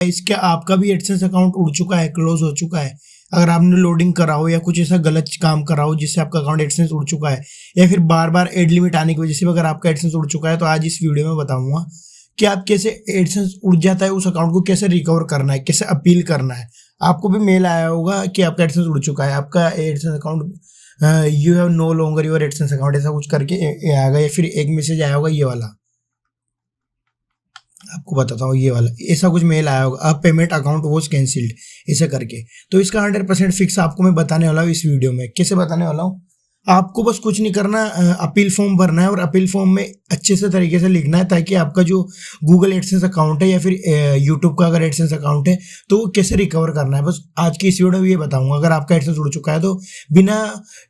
इसके आपका भी एडसेंस अकाउंट उड़ चुका है, क्लोज हो चुका है। अगर आपने लोडिंग करा हो या कुछ ऐसा गलत काम करा हो जिससे आपका अकाउंट एडसेंस उड़ चुका है, या फिर बार बार एड लिमिट आने की वजह से अगर आपका एडसेंस उड़ चुका है, तो आज इस वीडियो में बताऊंगा कि आप कैसे एडसेंस उड़ जाता है उस अकाउंट को कैसे रिकवर करना है, कैसे अपील करना है। आपको भी मेल आया होगा कि आपका एडसेंस उड़ चुका है, आपका AdSense account you have no longer your AdSense account, ऐसा कुछ करके आएगा, या फिर एक मैसेज आया होगा ये वाला, आपको बताता हूँ ये वाला, ऐसा कुछ मेल आया होगा, अब पेमेंट अकाउंट वॉज कैंसिल्ड ऐसा करके। तो इसका 100% फिक्स आपको मैं बताने वाला हूँ इस वीडियो में। कैसे बताने वाला हूँ, आपको बस कुछ नहीं करना, अपील फॉर्म भरना है और अपील फॉर्म में अच्छे से तरीके से लिखना है, ताकि आपका जो गूगल एडसेंस अकाउंट है या फिर यूट्यूब का अगर एडसेंस अकाउंट है तो वो कैसे रिकवर करना है। बस आज की इस वीडियो में ये बताऊंगा। अगर आपका एडसेंस उड़ चुका है तो बिना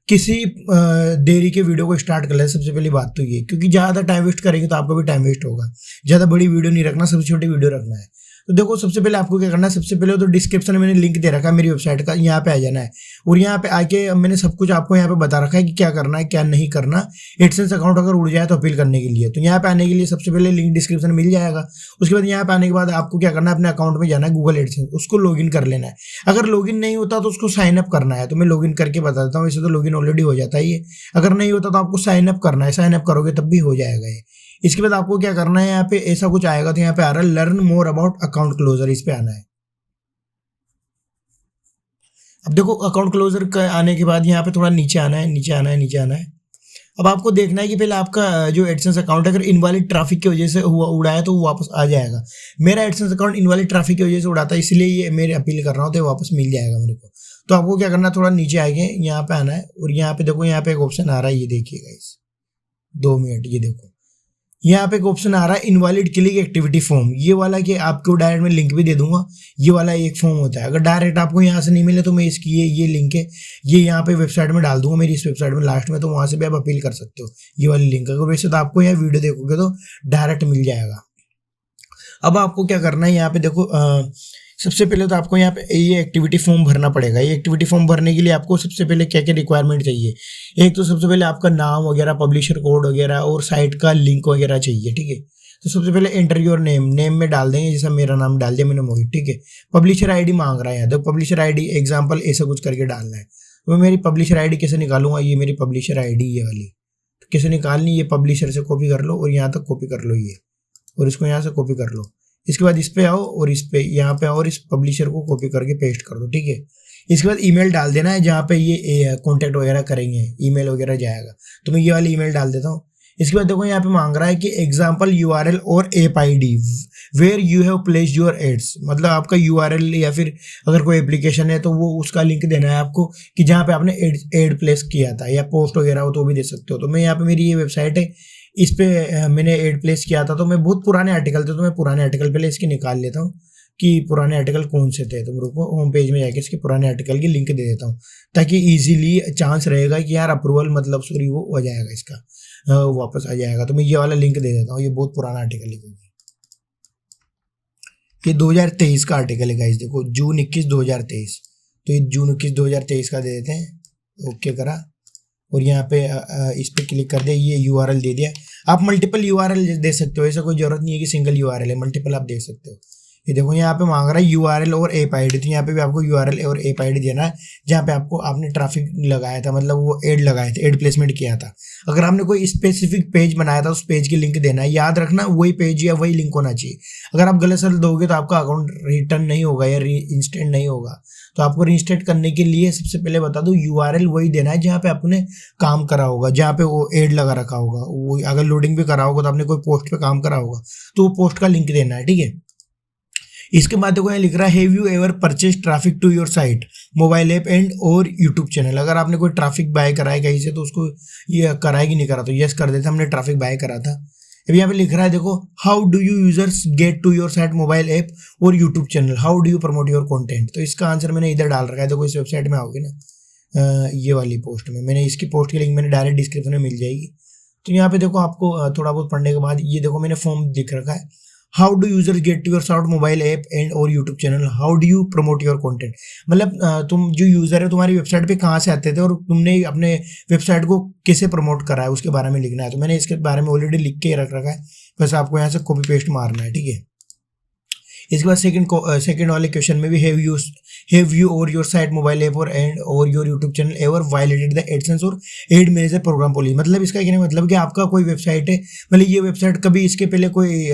किसी देरी के वीडियो को स्टार्ट कर ले। सबसे पहली बात तो ये, क्योंकि ज़्यादा टाइम वेस्ट करेंगे तो आपका भी टाइम वेस्ट होगा। ज़्यादा बड़ी वीडियो नहीं रखना, सबसे छोटी वीडियो रखना है। तो देखो, सबसे पहले आपको क्या करना है, सबसे पहले तो डिस्क्रिप्शन में मैंने लिंक दे रखा है मेरी वेबसाइट का, यहाँ पे आ जाना है और यहाँ पे आके मैंने सब कुछ आपको यहाँ पे बता रखा है कि क्या करना है क्या नहीं करना एडसेंस अकाउंट अगर उड़ जाए तो अपील करने के लिए। तो यहाँ पे आने के लिए सबसे पहले लिंक डिस्क्रिप्शन में मिल जाएगा। उसके बाद यहाँ पे आने के बाद आपको क्या करना है, अपने अकाउंट में जाना है, गूगल एडसेंस उसको लॉगिन कर लेना है। अगर लॉगिन नहीं होता तो उसको साइन अप करना है। तो मैं लॉगिन करके बता देता हूँ, वैसे तो लॉगिन ऑलरेडी हो जाता है ये, अगर नहीं होता तो आपको साइन अप करना है। साइन अप करोगे तब भी हो जाएगा ये। इसके बाद आपको क्या करना है, यहाँ पे ऐसा कुछ आएगा, तो यहाँ पे आ रहा है learn more about account closure, इस पे आना है। अब देखो, अकाउंट क्लोजर आने के बाद यहाँ पे थोड़ा नीचे आना है, नीचे आना है, नीचे आना है। अब आपको देखना है कि पहले आपका जो एडसेंस अकाउंट है अगर इनवैलिड ट्रैफिक की वजह से हुआ उड़ा है तो वो वापस आ जाएगा। मेरा एडसेंस अकाउंट इनवैलिड ट्रैफिक की वजह से उड़ाता है, इसलिए ये मेरे अपील कर रहा हूँ, तो वापस मिल जाएगा मेरे को। तो आपको क्या करना है, थोड़ा नीचे आएंगे, यहाँ पे आना है और यहाँ पे देखो, यहाँ पे एक ऑप्शन आ रहा है, ये देखिएगा इस 2 मिनट, ये देखो यहाँ पे एक ऑप्शन आ रहा है इनवैलिड क्लिक एक्टिविटी फॉर्म, ये वाला कि आपको डायरेक्ट मैं लिंक भी दे दूंगा। ये वाला एक फॉर्म होता है, अगर डायरेक्ट आपको यहाँ से नहीं मिले तो मैं इसकी ये लिंक है, ये यहाँ पे वेबसाइट में डाल दूंगा, मेरी इस वेबसाइट में लास्ट में, तो वहां से भी आप अपील कर सकते हो ये वाली लिंक। अगर वैसे तो आपको यहाँ वीडियो देखोगे तो डायरेक्ट मिल जाएगा। अब आपको क्या करना है, यहाँ पे देखो, सबसे पहले तो आपको यहाँ पे ये एक्टिविटी फॉर्म भरना पड़ेगा। ये एक्टिविटी फॉर्म भरने के लिए आपको सबसे पहले क्या क्या रिक्वायरमेंट चाहिए, एक तो सबसे पहले आपका नाम वगैरह, पब्लिशर कोड वगैरह और साइट का लिंक वगैरह चाहिए, ठीक है। तो सबसे पहले एंटर योर नेम, नेम में डाल देंगे, जैसा मेरा नाम डाल दिया मैंने, मोहित, ठीक है। पब्लिशर आईडी मांग रहा है यहाँ, तो पब्लिशर आईडी एग्जाम्पल ऐसा कुछ करके डालना है। तो मैं मेरी पब्लिशर आईडी कैसे निकालूंगा, ये मेरी पब्लिशर आईडी ये वाली, तो कैसे निकालनी, ये पब्लिशर से कॉपी कर लो और यहाँ तक कॉपी कर लो ये, और इसको यहाँ से कॉपी कर लो। इसके बाद इस पे आओ और इस पे यहाँ पे आओ और इस पब्लिशर को कॉपी करके पेस्ट कर दो, ठीक है। इसके बाद ईमेल डाल देना है जहाँ पे ये कॉन्टैक्ट वगैरह करेंगे, ईमेल वगैरह जाएगा। तो मैं ये वाली ईमेल डाल देता हूँ। इसके बाद देखो, यहाँ पे मांग रहा है कि एग्जाम्पल यूआरएल और app ID where you have placed your ads, मतलब आपका यूआरएल या फिर अगर कोई एप्लीकेशन है तो वो उसका लिंक देना है आपको कि जहाँ पे आपने एड प्लेस किया था, या पोस्ट वगैरह हो तो भी दे सकते हो। तो मैं यहाँ पे मेरी ये वेबसाइट है, इस पे मैंने एड प्लेस किया था, तो मैं बहुत पुराने आर्टिकल थे, तो मैं पुराने आर्टिकल पहले इसके निकाल लेता हूँ कि पुराने आर्टिकल कौन से थे। तो मेरे को होम पेज में जाके इसके पुराने आर्टिकल की लिंक दे देता हूँ, ताकि इजीली चांस रहेगा कि यार अप्रूवल, मतलब सॉरी, वो हो जाएगा, इसका वापस आ जाएगा। तो मैं ये वाला लिंक दे देता हूँ, ये बहुत पुराना आर्टिकल है, ये 2023 का आर्टिकल है गाइस, देखो जून 21 2023। तो ये जून 21 2023 का दे देते हैं, ओके करा, और यहाँ पे इस पे क्लिक कर दिया, ये यूआरएल दे दिया। आप मल्टीपल यूआरएल दे सकते हो, ऐसा कोई जरूरत नहीं है कि सिंगल यूआरएल है, मल्टीपल आप दे सकते हो। ये देखो, यहाँ पे मांग रहा है यूआरएल और ऐप आईडी, तो यहाँ पे भी आपको यूआरएल और ऐप आईडी देना है जहाँ पे आपने ट्रैफिक लगाया था, मतलब वो एड लगाए थे, एड प्लेसमेंट किया था। अगर आपने कोई स्पेसिफिक पेज बनाया था, उस पेज की लिंक देना है, याद रखना वही पेज या वही लिंक होना चाहिए। अगर आप गलत सलत दोगे तो आपका अकाउंट रिटर्न नहीं होगा या इंस्टेंट नहीं होगा। तो आपको रीइंस्टेट करने के लिए सबसे पहले बता दूं, यूआरएल वही देना है जहाँ पे आपने काम करा होगा, जहाँ पे वो एड लगा रखा होगा। वो अगर लोडिंग भी करा होगा तो आपने कोई पोस्ट पे काम करा होगा, तो वो पोस्ट का लिंक देना है, ठीक है। इसके बाद देखो, यहाँ लिख रहा है have you ever purchase traffic to your site, mobile app and और यूट्यूब चैनल। अगर आपने कोई ट्रैफिक बाय करा है कहीं से तो उसको ये कराए कि नहीं करा, तो यस कर देते, हमने ट्रैफिक बाय करा था। अब यहाँ पे लिख रहा है देखो, how do you users get to your site, mobile app और YouTube channel, how do you promote your content. तो इसका आंसर मैंने इधर डाल रखा है, देखो इस वेबसाइट में आओगे ना, ये वाली पोस्ट में मैंने इसकी पोस्ट की लिंक मैंने डायरेक्ट डिस्क्रिप्शन में मिल जाएगी। तो यहाँ पे देखो, आपको थोड़ा बहुत पढ़ने के बाद ये देखो मैंने फॉर्म दिख रखा है, how do users get to your site, mobile app and और YouTube channel, how do you promote your content. मतलब तुम जो यूजर है तुम्हारी वेबसाइट पे कहाँ से आते थे और तुमने अपने वेबसाइट को कैसे प्रमोट करा है, उसके बारे में लिखना है। तो मैंने इसके बारे में ऑलरेडी लिख के रख रखा है, बस आपको यहाँ से कॉपी पेस्ट मारना है, ठीक है। इसके बाद सेकंड वाले क्वेश्चन में भी हैव यू और योर साइट मोबाइल ऐप और your YouTube channel ever violated the AdSense और एड मैनेजर प्रोग्राम पॉलिसी। मतलब इसका कहने का मतलब कि आपका कोई वेबसाइट है, मतलब ये वेबसाइट कभी इसके पहले कोई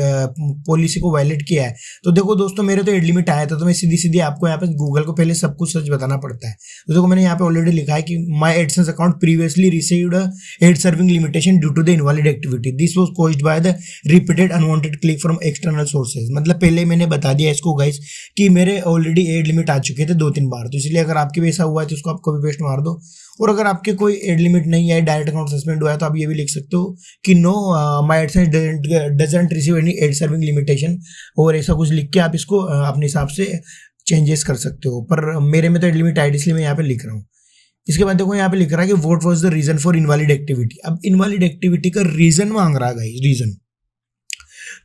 पॉलिसी को वायलेट किया है। तो देखो दोस्तों, मेरे तो एड लिमिट आया था, तो मैं सीधी आपको यहाँ पे गूगल को पहले सब कुछ सच बताना पड़ता है। तो देखो मैंने यहाँ पे ऑलरेडी लिखा है कि my AdSense account previously received ad serving limitation due to the invalid activity, this was caused by the repeated unwanted click from external sources. मतलब पहले मैंने बता दिया इसको गाइस कि मेरे ऑलरेडी एड लिमिट आ चुके थे 2-3 बार, तो इसलिए अगर आपके भी ऐसा हुआ है तो उसको आप कॉपी पेस्ट मार दो। और अगर आपके कोई एड लिमिट नहीं है, डायरेक्ट अकाउंट सस्पेंड हुआ है, तो आप ये भी लिख सकते हो कि no my AdSense doesn't receive any ad serving limitation, और ऐसा कुछ लिख के आप इसको अपने हिसाब से चेंजेस कर सकते हो। पर मेरे में तो एड लिमिट आई, इसलिए मैं यहाँ पे लिख रहा हूँ। इसके बाद देखो यहाँ पे लिख रहा है कि what was the reason for invalid activity. अब इनवैलिड एक्टिविटी का रीजन मांग रहा है गाइस, रीजन।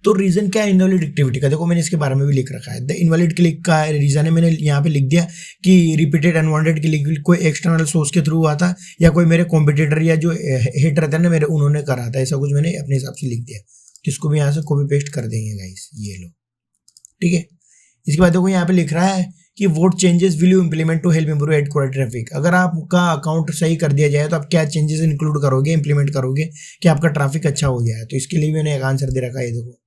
तो रीजन क्या है इनवैलिड एक्टिविटी का, देखो मैंने इसके बारे में भी लिख रखा है। द इनवैलिड क्लिक का रीजन है, मैंने यहाँ पे लिख दिया कि रिपीटेड अनवांटेड क्लिक कोई एक्सटर्नल सोर्स के थ्रू हुआ था, या कोई मेरे कॉम्पिटिटर या जो हिट रहता है ना मेरे, उन्होंने करा था, ऐसा कुछ मैंने अपने हिसाब से लिख दिया। तो इसको भी यहाँ से कॉपी पेस्ट कर देंगे गाइस, ये लो, ठीक है। इसके बाद देखो यहाँ पे लिख रहा है कि what changes will you implement to help improve ad quality traffic. अगर आपका अकाउंट सही कर दिया जाए तो आप क्या चेंजेस इंक्लूड करोगे, इंप्लीमेंट करोगे कि आपका ट्रैफिक अच्छा हो जाए। तो इसके लिए मैंने एक आंसर दे रखा है, देखो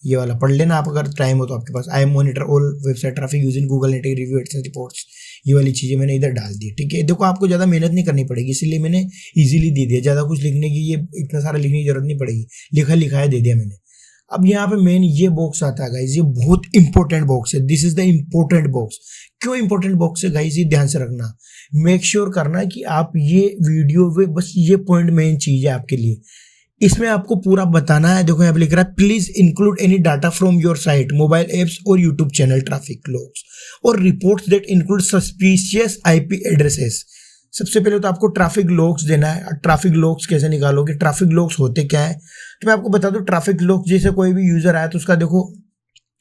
ये वाला पढ़ लेना आप अगर टाइम हो तो आपके पास। I am monitor all website traffic using Google Analytics review AdSense reports, ये वाली चीज़ें मैंने इधर डाल दी, ठीक है। देखो आपको ज़्यादा मेहनत नहीं करनी पड़ेगी, इसलिए मैंने इजीली दे दिया, ज़्यादा कुछ लिखने की ये इतना सारा लिखने की जरूरत नहीं पड़ेगी, लिखा दे दिया मैंने। अब यहाँ पे मेन ये बॉक्स आता है गाइज, ये बहुत इंपॉर्टेंट बॉक्स है, this is the important box. क्यों इंपॉर्टेंट बॉक्स है गाइज, ये ध्यान से रखना, मेक श्योर करना कि आप ये वीडियो में बस ये पॉइंट मेन चीज है आपके लिए, इसमें आपको पूरा बताना है। देखो यहाँ पे लिख रहा है please include any data from your site mobile apps और यूट्यूब चैनल ट्रैफिक लॉग्स और reports that include suspicious IP addresses. सबसे पहले तो आपको ट्रैफिक लॉग्स देना है। ट्रैफिक लॉग्स कैसे निकालोगे, ट्रैफिक लॉग्स होते क्या है, तो मैं आपको बता दूं। ट्रैफिक लॉग्स जैसे कोई भी यूजर आया तो उसका देखो,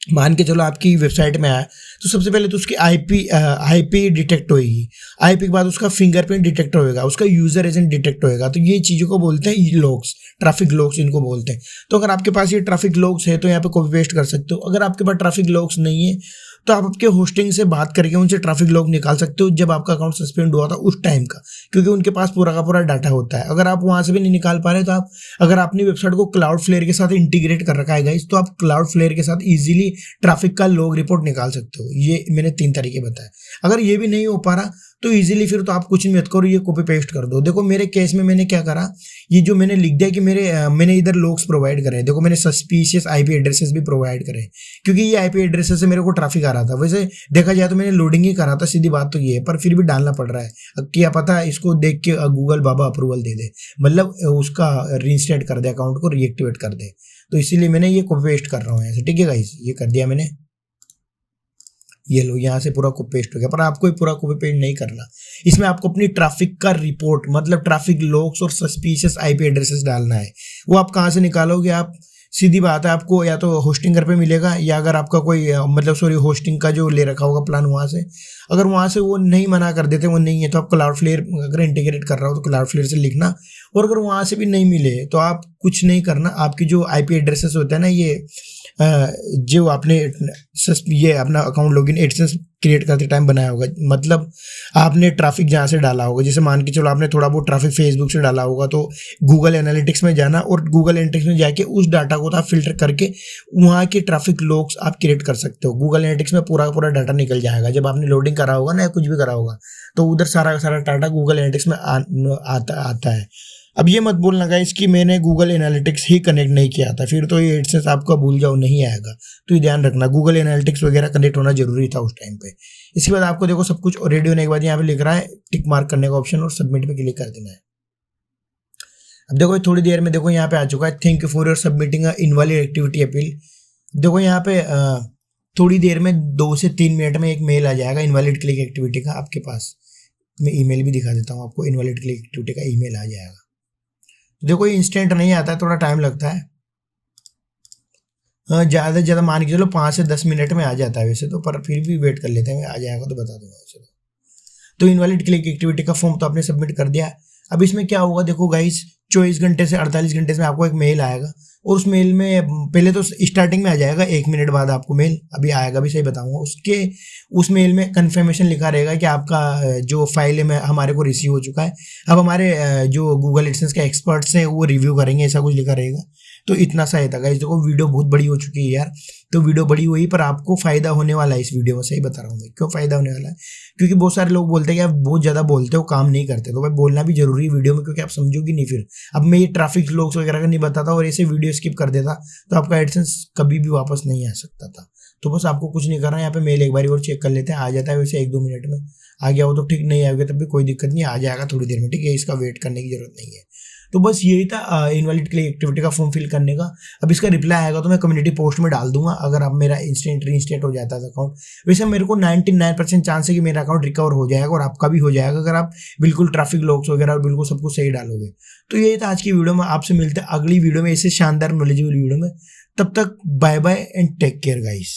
मान के चलो आपकी वेबसाइट में आया तो सबसे पहले तो उसकी आईपी डिटेक्ट होगी, आईपी के बाद उसका फिंगरप्रिंट डिटेक्ट होएगा, उसका यूजर एजेंट डिटेक्ट होएगा। तो ये चीज़ों को बोलते हैं लॉग्स, ट्रैफिक लॉग्स इनको बोलते हैं। तो अगर आपके पास ये ट्रैफिक लॉग्स है तो यहाँ पे कॉपी पेस्ट कर सकते हो। अगर आपके पास ट्रैफिक लॉग्स नहीं है तो आप आपके होस्टिंग से बात करके उनसे ट्रैफिक लॉग निकाल सकते हो जब आपका अकाउंट सस्पेंड हुआ था उस टाइम का, क्योंकि उनके पास पूरा का पूरा डाटा होता है। अगर आप वहां से भी नहीं निकाल पा रहे तो आप, अगर आपने वेबसाइट को क्लाउडफ्लेयर के साथ इंटीग्रेट कर रखा है गाइस, तो आप क्लाउडफ्लेयर के साथ इजीली ट्रैफिक का लॉग रिपोर्ट निकाल सकते हो। ये मैंने 3 तरीके बताए। अगर ये भी नहीं हो पा रहा तो इजीली फिर तो आप कुछ नहीं मत करो, ये कॉपी पेस्ट कर दो। देखो मेरे केस में मैंने क्या करा, ये जो मैंने लिख दिया कि मैंने इधर लॉग्स प्रोवाइड करे, देखो मैंने सस्पिशियस आईपी एड्रेसेस भी प्रोवाइड करे, क्योंकि ये आईपी एड्रेसेस से मेरे को ट्रैफिक आ रहा था। वैसे देखा जाए तो मैंने लोडिंग ही करा था, सीधी बात तो ये है, पर फिर भी डालना पड़ रहा है। अब क्या पता इसको देख के गूगल बाबा अप्रूवल दे दे, मतलब उसका रीइंस्टेट कर दे, अकाउंट को रीएक्टिवेट कर दे। तो इसीलिए मैंने ये कॉपी पेस्ट कर रहा हूँ ऐसे, ठीक है गाइस, ये कर दिया मैंने। ये लो यहाँ से पूरा कॉपी पेस्ट हो गया, पर आपको पूरा कॉपी पेस्ट नहीं करना। इसमें आपको अपनी ट्रैफिक का रिपोर्ट, मतलब ट्रैफिक लॉग्स और सस्पिशियस आईपी एड्रेसेस डालना है। वो आप कहाँ से निकालोगे, आप सीधी बात है, आपको या तो होस्टिंगर पे मिलेगा, या अगर आपका कोई होस्टिंग का जो ले रखा होगा प्लान वहाँ से, अगर वहाँ से वो नहीं मना कर देते, वो नहीं है तो आप क्लाउडफ्लेयर अगर इंटीग्रेट कर रहा हो तो क्लाउडफ्लेयर से लिखना। और अगर वहाँ से भी नहीं मिले तो आप कुछ नहीं करना, आपकी जो आईपी एड्रेसेस होता है ना, ये जो आपने ये अपना अकाउंट लॉगिन एडसेंस क्रिएट करते टाइम बनाया होगा, मतलब आपने ट्रैफिक जहाँ से डाला होगा, जैसे मान के चलो आपने थोड़ा बहुत ट्रैफिक फेसबुक से डाला होगा, तो गूगल एनालिटिक्स में जाना और गूगल एनालिटिक्स में जाके उस डाटा को आप फिल्टर करके वहाँ के ट्रैफिक लॉग्स आप क्रिएट कर सकते हो। गूगल एनालिटिक्स में पूरा पूरा डाटा निकल जाएगा जब आपने लोडिंग करा होगा ना, या कुछ भी करा होगा, तो उधर सारा सारा डाटा गूगल एनालिटिक्स में आता है। अब ये मत बोलना गाइस कि मैंने गूगल एनालिटिक्स ही कनेक्ट नहीं किया था, फिर तो ये एडसेंस आपका भूल जाओ नहीं आएगा। तो ये ध्यान रखना, गूगल एनालिटिक्स वगैरह कनेक्ट होना जरूरी था उस टाइम पे। इसके बाद आपको देखो सब कुछ रेडी होने के बाद यहाँ पे लिख रहा है टिक मार्क करने का ऑप्शन और सबमिट पे क्लिक कर देना है। अब देखो थोड़ी देर में देखो यहाँ पे आ चुका है, thank you for your submitting invalid activity appeal. देखो यहाँ पे थोड़ी देर में 2 से 3 मिनट में एक मेल आ जाएगा इनवैलिड क्लिक एक्टिविटी का आपके पास। मैं ईमेल भी दिखा देता हूँ आपको, इनवैलिड क्लिक एक्टिविटी का ईमेल आ जाएगा। देखो ये इंस्टेंट नहीं आता है, थोड़ा टाइम लगता है, ज़्यादा से ज़्यादा मान के चलो 5 से 10 मिनट में आ जाता है वैसे तो, पर फिर भी वेट कर लेते हैं, आ जाएगा तो बता दूंगा वैसे तो। इनवैलिड क्लिक एक्टिविटी का फॉर्म तो आपने सबमिट कर दिया। अब इसमें क्या होगा देखो गाइस, 24 घंटे से 48 घंटे में आपको एक मेल आएगा और उस मेल में पहले तो स्टार्टिंग में आ जाएगा 1 मिनट बाद आपको मेल, अभी आएगा भी, सही बताऊंगा। उस मेल में कन्फर्मेशन लिखा रहेगा कि आपका जो फाइल है हमारे को रिसीव हो चुका है। अब हमारे जो गूगल एडसेंस के एक्सपर्ट्स हैं वो रिव्यू करेंगे, ऐसा कुछ लिखा रहेगा। तो इतना सा था गाइस। देखो वीडियो बहुत बड़ी हो चुकी है यार, तो वीडियो बड़ी हुई पर आपको फायदा होने वाला है इस वीडियो में, सही बता रहा हूँ मैं। क्यों फायदा होने वाला है? क्योंकि बहुत सारे लोग बोलते हैं कि आप बहुत ज़्यादा बोलते हो, काम नहीं करते। तो भाई बोलना भी जरूरी है वीडियो में, क्योंकि आप समझोगे नहीं फिर। अब मैं ये ट्रैफिक लॉग्स वगैरह का नहीं बताता और ऐसे वीडियो स्किप कर देता तो आपका एडसेंस कभी भी वापस नहीं आ सकता था। तो बस आपको कुछ नहीं करना है, यहाँ पे मेल एक बार और चेक कर लेते हैं, आ जाता है वैसे 1-2 मिनट में। आ गया हो तो ठीक, नहीं आ गया तब भी कोई दिक्कत नहीं, आ जाएगा थोड़ी देर में, ठीक है। इसका वेट करने की जरूरत नहीं है। तो बस यही था इनवैलिड क्लिक एक्टिविटी का फॉर्म फिल करने का। अब इसका रिप्लाई आएगा तो मैं कम्युनिटी पोस्ट में डाल दूंगा, अगर आप मेरा इंस्टेंट रीइंस्टेट हो जाता है अकाउंट। वैसे मेरे को 99% चांस है कि मेरा अकाउंट रिकवर हो जाएगा और आपका भी हो जाएगा, अगर आप बिल्कुल ट्रैफिक लॉग्स वगैरह और बिल्कुल सब कुछ सही डालोगे। तो यही था आज की वीडियो में। आपसे मिलते हैं अगली वीडियो में ऐसे शानदार नॉलेजेबल वीडियो में। तब तक bye bye and take care guys.